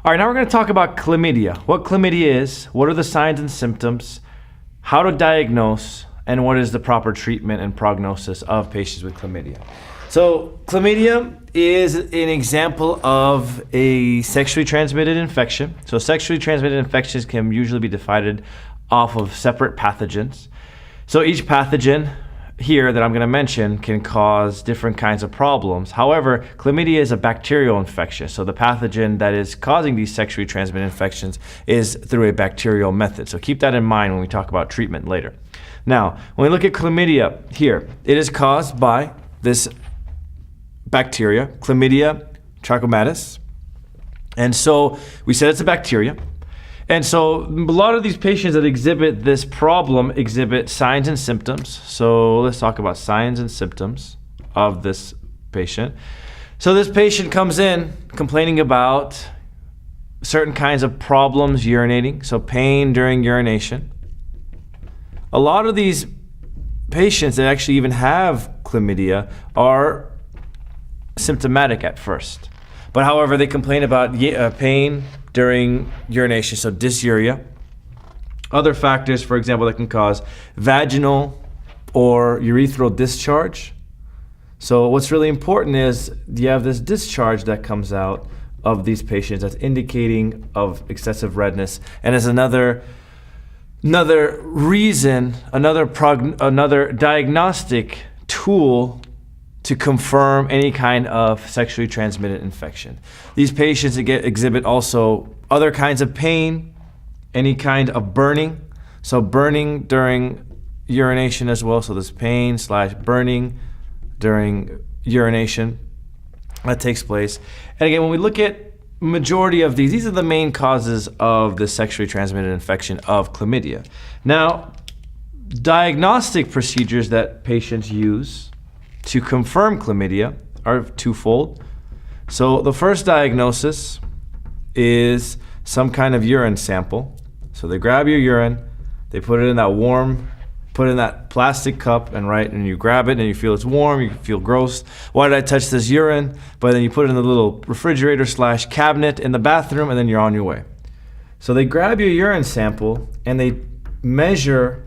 All right, now we're going to talk about chlamydia. What chlamydia is, what are the signs and symptoms, how to diagnose, and what is the proper treatment and prognosis of patients with chlamydia. So chlamydia is an example of a sexually transmitted infection. So sexually transmitted infections can usually be divided off of separate pathogens. So each pathogen here that I'm going to mention can cause different kinds of problems. However, chlamydia is a bacterial infection. So the pathogen that is causing these sexually transmitted infections is through a bacterial method. So keep that in mind when we talk about treatment later. Now, when we look at chlamydia here, it is caused by this bacteria, Chlamydia trachomatis. And so we said it's a bacteria. And so a lot of these patients that exhibit this problem exhibit signs and symptoms. So let's talk about signs and symptoms of this patient. So this patient comes in complaining about certain kinds of problems urinating, so pain during urination. A lot of these patients that actually even have chlamydia are symptomatic at first. But however, they complain about pain during urination, so dysuria. Other factors, for example, that can cause vaginal or urethral discharge. So what's really important is you have this discharge that comes out of these patients that's indicating of excessive redness, and is another reason, another diagnostic tool to confirm any kind of sexually transmitted infection. These patients exhibit also other kinds of pain, any kind of burning. So burning during urination as well. So this pain / burning during urination that takes place. And again, when we look at majority of these are the main causes of the sexually transmitted infection of chlamydia. Now, diagnostic procedures that patients use to confirm chlamydia are twofold. So the first diagnosis is some kind of urine sample. So they grab your urine, they put it in that plastic cup, and you grab it and you feel it's warm, you feel gross. Why did I touch this urine? But then you put it in the little refrigerator / cabinet in the bathroom, and then you're on your way. So they grab your urine sample and they measure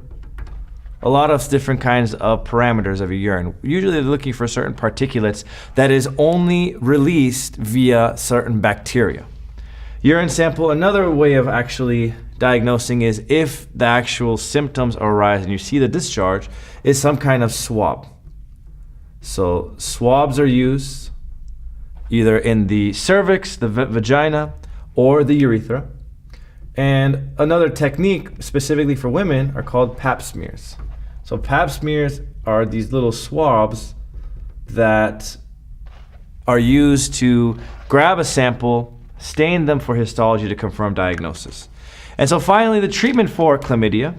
a lot of different kinds of parameters of your urine. Usually they're looking for certain particulates that is only released via certain bacteria. Urine sample, another way of actually diagnosing is if the actual symptoms arise and you see the discharge, is some kind of swab. So swabs are used either in the cervix, the vagina, or the urethra. And another technique specifically for women are called pap smears. So pap smears are these little swabs that are used to grab a sample, stain them for histology to confirm diagnosis. And so finally, the treatment for chlamydia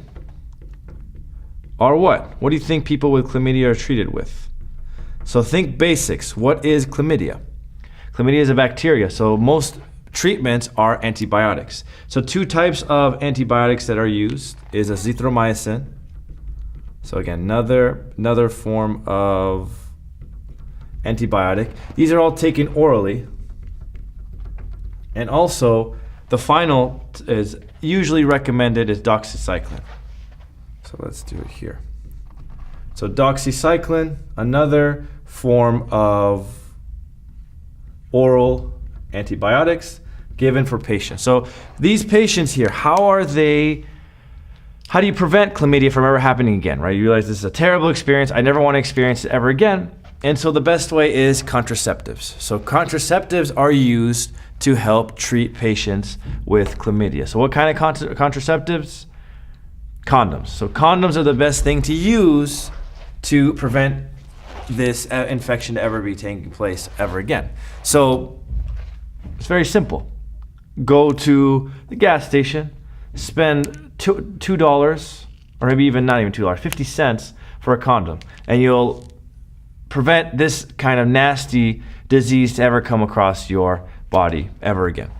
are what? What do you think people with chlamydia are treated with? So think basics. What is chlamydia? Chlamydia is a bacteria, so most treatments are antibiotics. So two types of antibiotics that are used is azithromycin. So again, another form of antibiotic. These are all taken orally. And also, the final is usually recommended is doxycycline. So let's do it here. So doxycycline, another form of oral antibiotics given for patients. So these patients here, how do you prevent chlamydia from ever happening again, right? You realize this is a terrible experience. I never want to experience it ever again. And so the best way is contraceptives. So contraceptives are used to help treat patients with chlamydia. So what kind of contraceptives? Condoms. So condoms are the best thing to use to prevent this infection to ever be taking place ever again. So it's very simple. Go to the gas station, spend $2, or maybe even not even $2, 50 cents for a condom, and you'll prevent this kind of nasty disease to ever come across your body ever again.